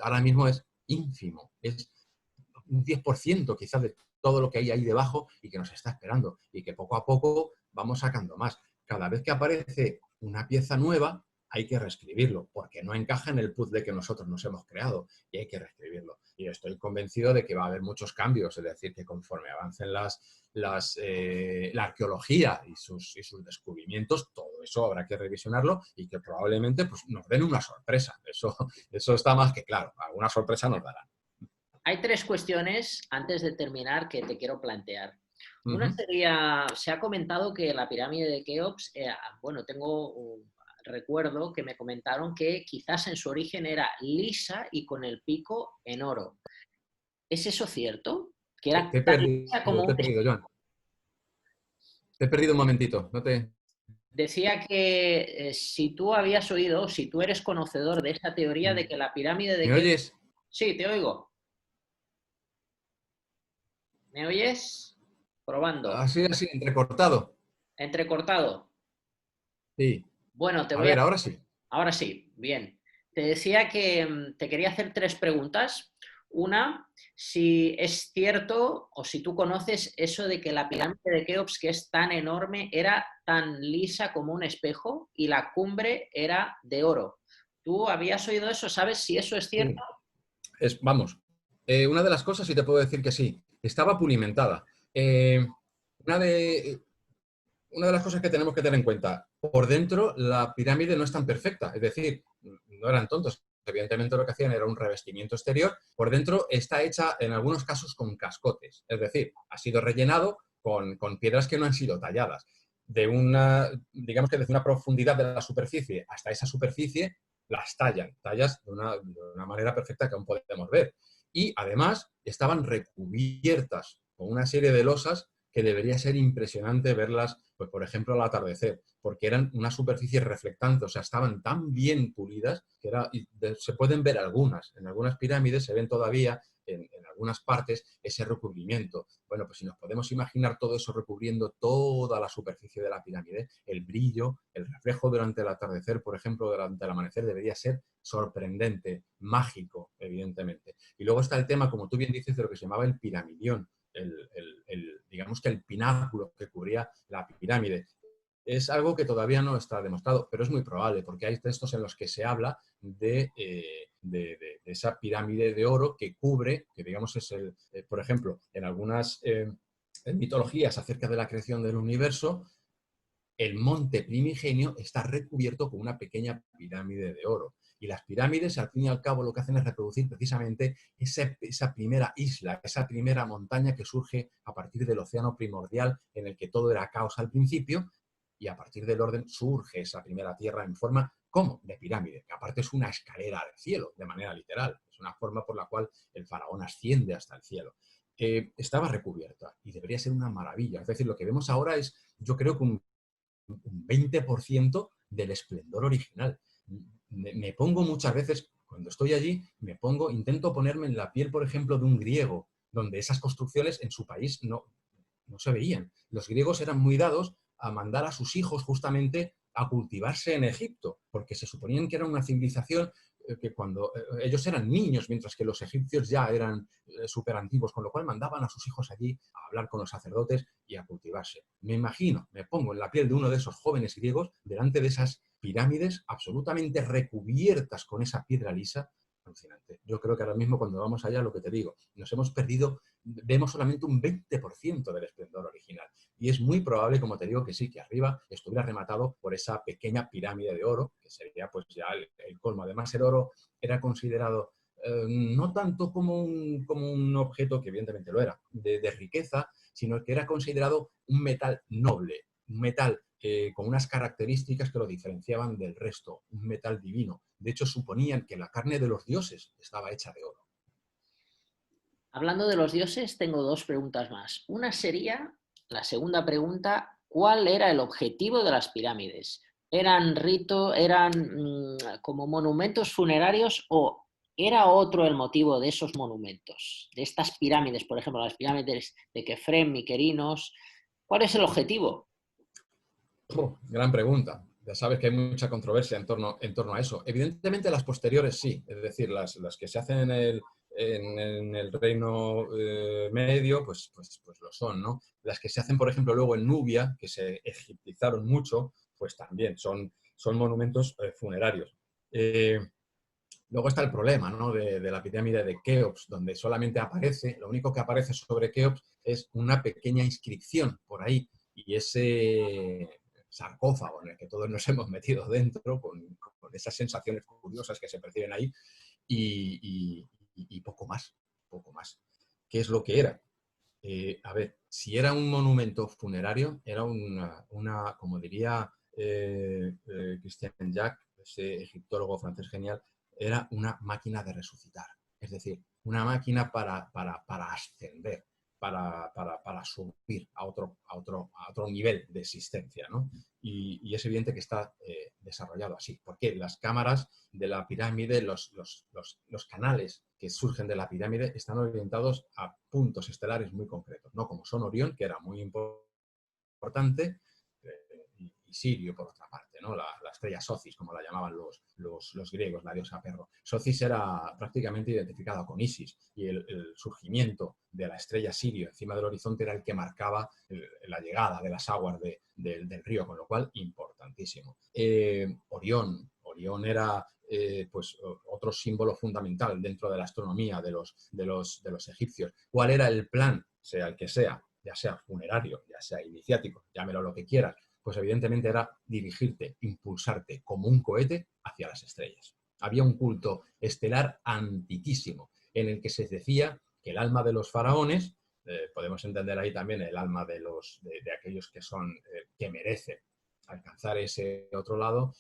ahora mismo es ínfimo, es un 10% quizás de todo lo que hay ahí debajo y que nos está esperando y que poco a poco vamos sacando más. Cada vez que aparece una pieza nueva hay que reescribirlo porque no encaja en el puzzle que nosotros nos hemos creado y hay que reescribirlo. Y estoy convencido de que va a haber muchos cambios, es decir, que conforme avancen la arqueología y sus descubrimientos, todo eso habrá que revisionarlo y que probablemente pues, nos den una sorpresa. Eso está más que claro, alguna sorpresa nos darán. Hay tres cuestiones antes de terminar que te quiero plantear. Una Uh-huh. sería, se ha comentado que la pirámide de Keops, bueno, recuerdo que me comentaron que quizás en su origen era lisa y con el pico en oro. ¿Es eso cierto? ¿Que era Te he tan perdido, lisa como te un... he perdido, Joan. Te he perdido un momentito. No te... Decía que si tú habías oído, si tú eres conocedor de esa teoría de que la pirámide de ¿Me Keops... oyes? Sí, te oigo. ¿Me oyes? Probando. Así, así, entrecortado. Entrecortado. Sí. Bueno, te A voy a... ver, ahora sí. Ahora sí, bien. Te decía que te quería hacer tres preguntas. Una, si es cierto o si tú conoces eso de que la pirámide de Keops, que es tan enorme, era tan lisa como un espejo y la cumbre era de oro. ¿Tú habías oído eso? ¿Sabes si eso es cierto? Sí. Vamos, una de las cosas sí te puedo decir que sí. Estaba pulimentada. Una de, una de las cosas que tenemos que tener en cuenta, por dentro la pirámide no es tan perfecta, es decir, no eran tontos. Evidentemente lo que hacían era un revestimiento exterior. Por dentro está hecha en algunos casos con cascotes, es decir, ha sido rellenado con piedras que no han sido talladas. De una, digamos que desde una profundidad de la superficie hasta esa superficie las tallas de una manera perfecta que aún podemos ver. Y además estaban recubiertas con una serie de losas que debería ser impresionante verlas, pues por ejemplo, al atardecer, porque eran una superficie reflectante, o sea, estaban tan bien pulidas que se pueden ver en algunas pirámides se ven todavía en algunas partes ese recubrimiento. Bueno, pues si nos podemos imaginar todo eso recubriendo toda la superficie de la pirámide, el brillo, el reflejo durante el atardecer, por ejemplo, durante el amanecer, debería ser sorprendente, mágico, evidentemente. Y luego está el tema, como tú bien dices, de lo que se llamaba el piramidión, digamos que el pináculo que cubría la pirámide. Es algo que todavía no está demostrado, pero es muy probable, porque hay textos en los que se habla de esa pirámide de oro que cubre, que digamos es por ejemplo, en algunas mitologías acerca de la creación del universo, el monte primigenio está recubierto con una pequeña pirámide de oro. Y las pirámides, al fin y al cabo, lo que hacen es reproducir precisamente esa primera isla, esa primera montaña que surge a partir del océano primordial, en el que todo era caos al principio, y a partir del orden surge esa primera tierra en forma, ¿cómo? De pirámide, que aparte es una escalera al cielo, de manera literal. Es una forma por la cual el faraón asciende hasta el cielo. Estaba recubierta y debería ser una maravilla. Es decir, lo que vemos ahora es, yo creo que un 20% del esplendor original. Me pongo muchas veces, cuando estoy allí, intento ponerme en la piel, por ejemplo, de un griego, donde esas construcciones en su país no se veían. Los griegos eran muy dados a mandar a sus hijos justamente a cultivarse en Egipto, porque se suponían que era una civilización que cuando ellos eran niños, mientras que los egipcios ya eran súper antiguos, con lo cual mandaban a sus hijos allí a hablar con los sacerdotes y a cultivarse. Me imagino, me pongo en la piel de uno de esos jóvenes griegos delante de esas pirámides absolutamente recubiertas con esa piedra lisa. Alucinante. Yo creo que ahora mismo cuando vamos allá, lo que te digo, nos hemos perdido, vemos solamente un 20% del esplendor original. Y es muy probable, como te digo, que sí, que arriba estuviera rematado por esa pequeña pirámide de oro, que sería pues ya el colmo. Además, el oro era considerado no tanto como un objeto, que evidentemente lo era, de riqueza, sino que era considerado un metal noble, un metal con unas características que lo diferenciaban del resto, un metal divino. De hecho, suponían que la carne de los dioses estaba hecha de oro. Hablando de los dioses, tengo dos preguntas más. Una sería, la segunda pregunta, ¿cuál era el objetivo de las pirámides? ¿Eran rito, eran como monumentos funerarios o era otro el motivo de esos monumentos? De estas pirámides, por ejemplo, las pirámides de Kefren, Miquerinos, ¿cuál es el objetivo? Gran pregunta. Ya sabes que hay mucha controversia en torno a eso. Evidentemente las posteriores sí, es decir, las que se hacen en el Reino Medio, pues lo son, ¿no? Las que se hacen, por ejemplo, luego en Nubia, que se egiptizaron mucho, pues también son monumentos funerarios. Luego está el problema, ¿no? de la pirámide de Keops, donde solamente aparece, lo único que aparece sobre Keops es una pequeña inscripción por ahí, y ese sarcófago en el que todos nos hemos metido dentro, con esas sensaciones curiosas que se perciben ahí, y poco más, poco más. ¿Qué es lo que era? A ver, si era un monumento funerario, era como diría Christian Jack, ese egiptólogo francés genial, era una máquina de resucitar. Es decir, una máquina para ascender, para subir a otro nivel de existencia, ¿no? Y es evidente que está desarrollado así, porque las cámaras de la pirámide, los canales que surgen de la pirámide están orientados a puntos estelares muy concretos, ¿no? Como son Orión, que era muy importante, y Sirio, por otra parte, ¿no? La estrella Socis, como la llamaban los griegos, la diosa perro. Socis era prácticamente identificada con Isis, y el surgimiento de la estrella Sirio encima del horizonte era el que marcaba la llegada de las aguas del río, con lo cual importantísimo. Orión era pues otro símbolo fundamental dentro de la astronomía de los egipcios. ¿Cuál era el plan, sea el que sea, ya sea funerario, ya sea iniciático, llámelo lo que quieras? Pues evidentemente era dirigirte, impulsarte como un cohete hacia las estrellas. Había un culto estelar antiquísimo en el que se decía que el alma de los faraones, podemos entender ahí también el alma de aquellos que que merecen alcanzar ese otro lado,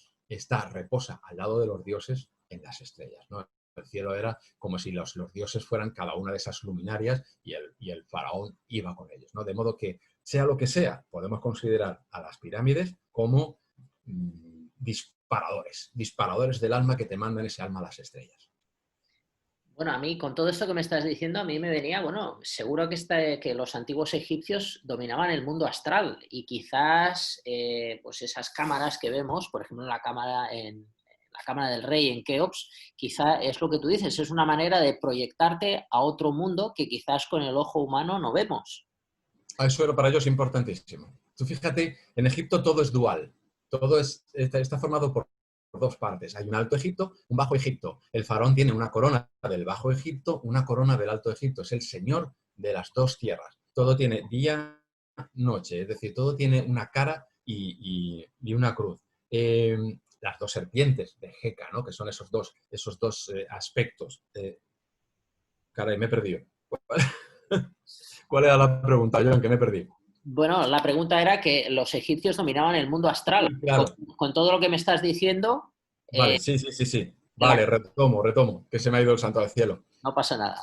reposa al lado de los dioses en las estrellas, ¿no? El cielo era como si los dioses fueran cada una de esas luminarias y el faraón iba con ellos, ¿no? De modo que, sea lo que sea, podemos considerar a las pirámides como disparadores del alma que te mandan ese alma a las estrellas. Bueno, a mí, con todo esto que me estás diciendo, a mí me venía, bueno, seguro que los antiguos egipcios dominaban el mundo astral y quizás pues esas cámaras que vemos, por ejemplo, la cámara del rey en Keops, quizá es lo que tú dices, es una manera de proyectarte a otro mundo que quizás con el ojo humano no vemos. Eso era para ellos importantísimo. Tú fíjate, en Egipto todo es dual, está formado por dos partes. Hay un Alto Egipto, un Bajo Egipto. El faraón tiene una corona del Bajo Egipto, una corona del Alto Egipto. Es el señor de las dos tierras. Todo tiene día, noche, es decir, todo tiene una cara y una cruz. Las dos serpientes de Heka, ¿no? Que son esos dos aspectos. Caray, me he perdido. ¿Cuál era la pregunta, John? Que me perdí. Bueno, la pregunta era que los egipcios dominaban el mundo astral. Claro. Con todo lo que me estás diciendo, Vale, sí. la- Vale, retomo, que se me ha ido el santo al cielo. no pasa nada.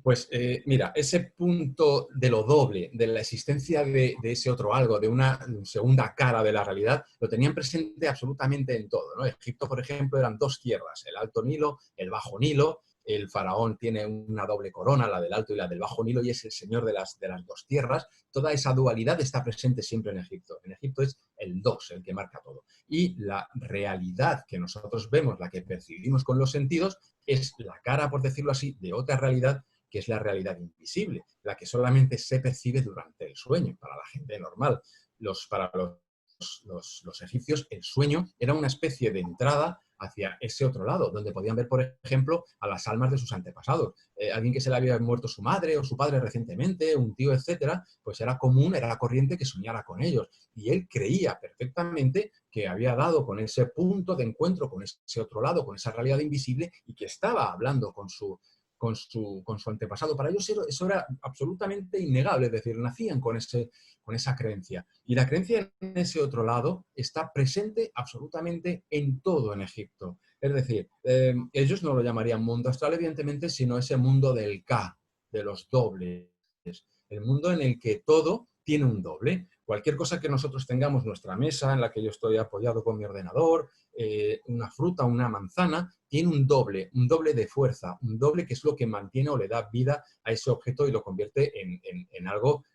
Pues mira, ese punto de lo doble, de la existencia de ese otro algo, de una segunda cara de la realidad, lo tenían presente absolutamente en todo, ¿no? Egipto, por ejemplo, eran dos tierras, el Alto Nilo, el Bajo Nilo. El faraón tiene una doble corona, la del Alto y la del Bajo Nilo, y es el señor de las dos tierras. Toda esa dualidad está presente siempre en Egipto. En Egipto es el dos el que marca todo. Y la realidad que nosotros vemos, la que percibimos con los sentidos, es la cara, por decirlo así, de otra realidad, que es la realidad invisible, la que solamente se percibe durante el sueño, para la gente normal. Para los egipcios, el sueño era una especie de entrada hacia ese otro lado, donde podían ver, por ejemplo, a las almas de sus antepasados. Alguien que se le había muerto su madre o su padre recientemente, un tío, etcétera, pues era común, era corriente que soñara con ellos. Y él creía perfectamente que había dado con ese punto de encuentro, con ese otro lado, con esa realidad invisible, y que estaba hablando con su antepasado. Para ellos eso era absolutamente innegable, es decir, nacían con esa creencia. Y la creencia en ese otro lado está presente absolutamente en todo en Egipto. Es decir, ellos no lo llamarían mundo astral, evidentemente, sino ese mundo del Ka, de los dobles. El mundo en el que todo tiene un doble. Cualquier cosa que nosotros tengamos, nuestra mesa en la que yo estoy apoyado con mi ordenador, una fruta, una manzana, tiene un doble de fuerza, un doble que es lo que mantiene o le da vida a ese objeto y lo convierte en algo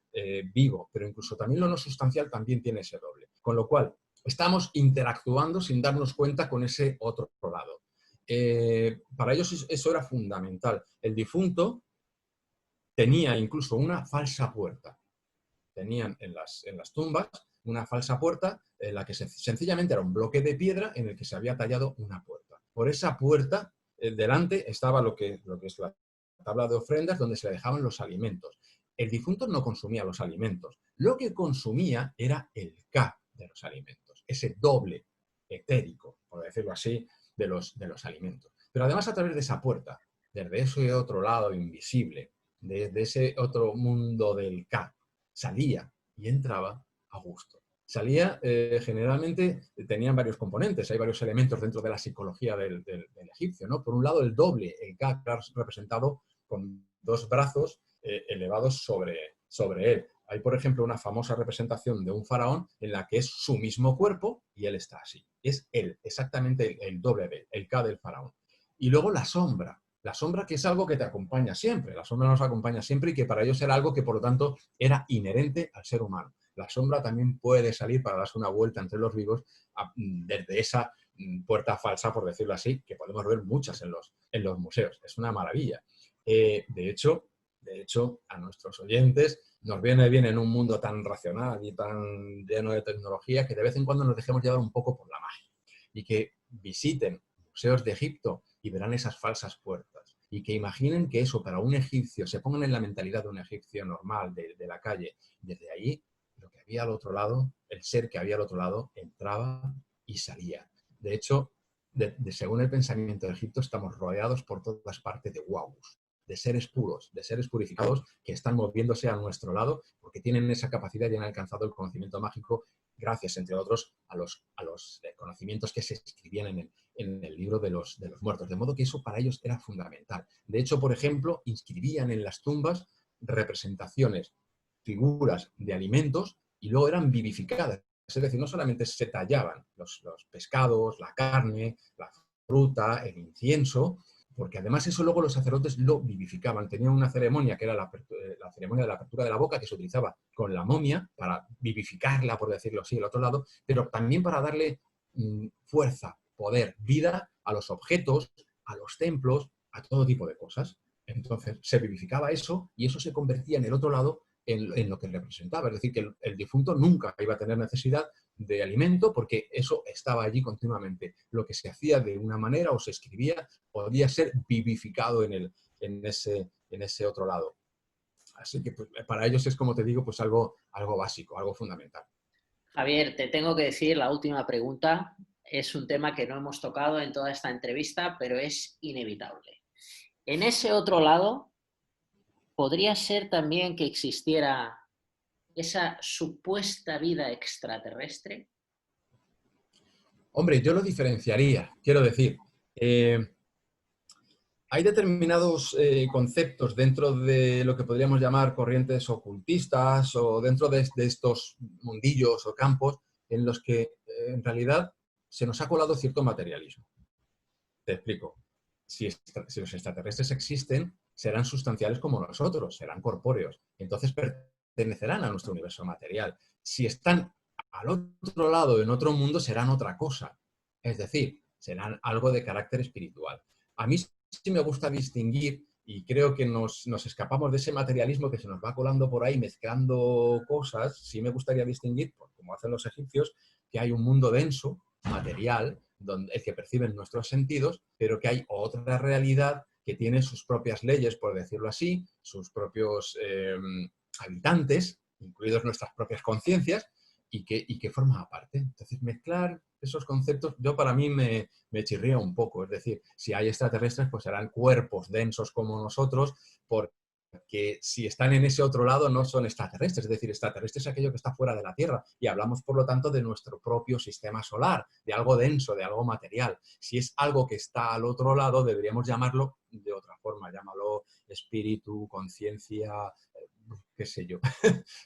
vivo. Pero incluso también lo no sustancial también tiene ese doble. Con lo cual, estamos interactuando sin darnos cuenta con ese otro lado. Para ellos eso era fundamental. El difunto tenía incluso una falsa puerta. Tenían en las tumbas una falsa puerta en la que sencillamente era un bloque de piedra en el que se había tallado una puerta. Por esa puerta, delante estaba lo que es la tabla de ofrendas donde se le dejaban los alimentos. El difunto no consumía los alimentos. Lo que consumía era el Ka de los alimentos, ese doble etérico, por decirlo así, de los alimentos. Pero además a través de esa puerta, desde ese otro lado invisible, desde ese otro mundo del Ka, salía y entraba a gusto. salía, generalmente tenían varios componentes, hay varios elementos dentro de la psicología del egipcio, ¿no? Por un lado, el doble, el Ka, representado con dos brazos elevados sobre él. Hay, por ejemplo, una famosa representación de un faraón en la que es su mismo cuerpo y él está así. Es él, exactamente el doble de él, el Ka del faraón. Y luego la sombra que es algo que te acompaña siempre. La sombra nos acompaña siempre y que para ellos era algo que, por lo tanto, era inherente al ser humano. La sombra también puede salir para darse una vuelta entre los vivos desde esa puerta falsa, por decirlo así, que podemos ver muchas en los museos. Es una maravilla. De hecho, a nuestros oyentes nos viene bien en un mundo tan racional y tan lleno de tecnología que de vez en cuando nos dejemos llevar un poco por la magia y que visiten museos de Egipto y verán esas falsas puertas. Y que imaginen que eso para un egipcio, se pongan en la mentalidad de un egipcio normal, de la calle, desde ahí, lo que había al otro lado, el ser que había al otro lado, entraba y salía. De hecho, según el pensamiento de Egipto, estamos rodeados por todas partes de wawus, de seres puros, de seres purificados que están moviéndose a nuestro lado porque tienen esa capacidad y han alcanzado el conocimiento mágico gracias, entre otros, a los conocimientos que se escribían en el libro de los muertos. De modo que eso para ellos era fundamental. De hecho, por ejemplo, inscribían en las tumbas representaciones, figuras de alimentos y luego eran vivificadas. Es decir, no solamente se tallaban los pescados, la carne, la fruta, el incienso, porque además eso luego los sacerdotes lo vivificaban. Tenían una ceremonia que era la ceremonia de la apertura de la boca, que se utilizaba con la momia para vivificarla, por decirlo así, al otro lado, pero también para darle fuerza, poder, vida a los objetos, a los templos, a todo tipo de cosas. Entonces se vivificaba eso y eso se convertía en el otro lado en lo que representaba. Es decir, que el difunto nunca iba a tener necesidad de alimento porque eso estaba allí continuamente. Lo que se hacía de una manera o se escribía podía ser vivificado en ese otro lado. Así que pues, para ellos es, como te digo, pues algo básico, algo fundamental. Javier, te tengo que decir la última pregunta. Es un tema que no hemos tocado en toda esta entrevista, pero es inevitable. En ese otro lado, ¿podría ser también que existiera esa supuesta vida extraterrestre? Hombre, yo lo diferenciaría, quiero decir, hay determinados conceptos dentro de lo que podríamos llamar corrientes ocultistas o dentro de estos mundillos o campos en los que en realidad se nos ha colado cierto materialismo. Te explico. Si los extraterrestres existen, serán sustanciales como nosotros, serán corpóreos. Entonces pertenecerán a nuestro universo material. Si están al otro lado, en otro mundo, serán otra cosa. Es decir, serán algo de carácter espiritual. A mí sí me gusta distinguir, y creo que nos escapamos de ese materialismo que se nos va colando por ahí mezclando cosas. Sí me gustaría distinguir, como hacen los egipcios, que hay un mundo denso, material, donde, el que perciben nuestros sentidos, pero que hay otra realidad que tiene sus propias leyes, por decirlo así, sus propios habitantes, incluidos nuestras propias conciencias, y que forma aparte. Entonces, mezclar esos conceptos, para mí me chirría un poco. Es decir, si hay extraterrestres, pues serán cuerpos densos como nosotros, porque si están en ese otro lado no son extraterrestres. Es decir, extraterrestres es aquello que está fuera de la Tierra. Y hablamos, por lo tanto, de nuestro propio sistema solar, de algo denso, de algo material. Si es algo que está al otro lado, deberíamos llamarlo de otra forma. Llámalo espíritu, conciencia, qué sé yo.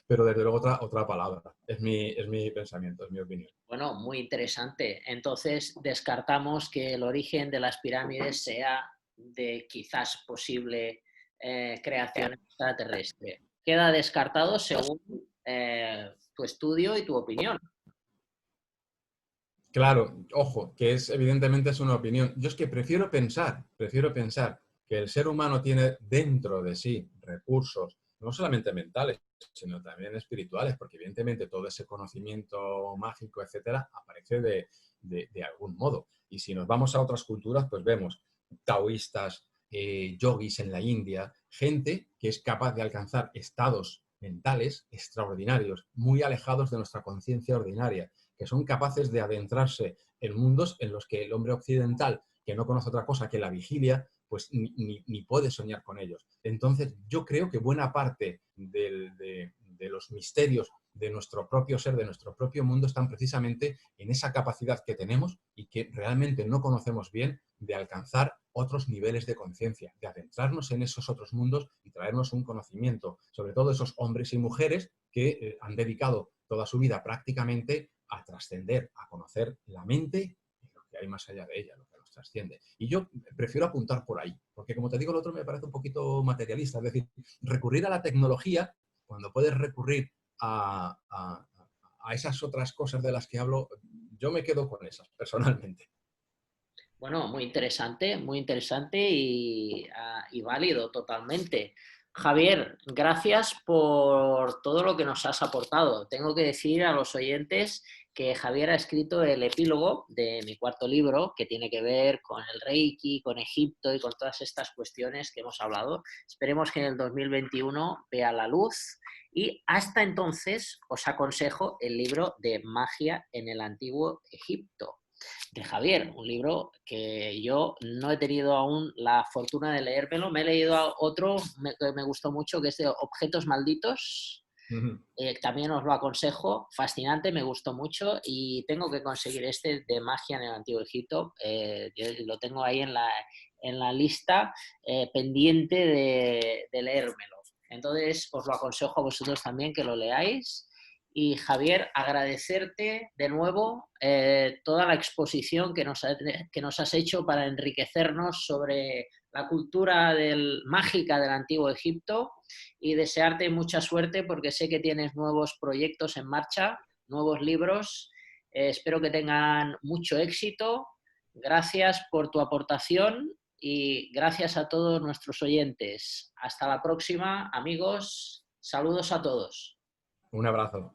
Pero desde luego otra palabra. Es mi pensamiento, es mi opinión. Bueno, muy interesante. Entonces, descartamos que el origen de las pirámides sea de quizás posible creación extraterrestre. Queda descartado según tu estudio y tu opinión. Claro, ojo, que evidentemente es una opinión. Yo es que prefiero pensar que el ser humano tiene dentro de sí recursos, no solamente mentales, sino también espirituales, porque evidentemente todo ese conocimiento mágico, etcétera, aparece de algún modo. Y si nos vamos a otras culturas, pues vemos taoístas, yogis en la India, gente que es capaz de alcanzar estados mentales extraordinarios, muy alejados de nuestra conciencia ordinaria, que son capaces de adentrarse en mundos en los que el hombre occidental, que no conoce otra cosa que la vigilia, pues ni puede soñar con ellos. Entonces, yo creo que buena parte de los misterios de nuestro propio ser, de nuestro propio mundo, están precisamente en esa capacidad que tenemos y que realmente no conocemos bien de alcanzar otros niveles de conciencia, de adentrarnos en esos otros mundos y traernos un conocimiento, sobre todo esos hombres y mujeres que han dedicado toda su vida prácticamente a trascender, a conocer la mente y lo que hay más allá de ella, lo que nos trasciende. Y yo prefiero apuntar por ahí, porque como te digo, el otro me parece un poquito materialista, es decir, recurrir a la tecnología cuando puedes recurrir a esas otras cosas de las que hablo, yo me quedo con esas, personalmente. Bueno, muy interesante y válido totalmente. Javier, gracias por todo lo que nos has aportado. Tengo que decir a los oyentes que Javier ha escrito el epílogo de mi cuarto libro, que tiene que ver con el Reiki, con Egipto y con todas estas cuestiones que hemos hablado. Esperemos que en el 2021 vea la luz y hasta entonces os aconsejo el libro de Magia en el Antiguo Egipto de Javier, un libro que yo no he tenido aún la fortuna de leérmelo. Me he leído otro que me gustó mucho, que es de Objetos Malditos. También os lo aconsejo, fascinante, me gustó mucho y tengo que conseguir este de Magia en el Antiguo Egipto. Yo lo tengo ahí en la lista pendiente de leérmelo. Entonces os lo aconsejo a vosotros también que lo leáis. Y Javier, agradecerte de nuevo toda la exposición que nos has hecho para enriquecernos sobre la cultura mágica del Antiguo Egipto y desearte mucha suerte porque sé que tienes nuevos proyectos en marcha, nuevos libros. Espero que tengan mucho éxito. Gracias por tu aportación y gracias a todos nuestros oyentes. Hasta la próxima, amigos. Saludos a todos. Un abrazo.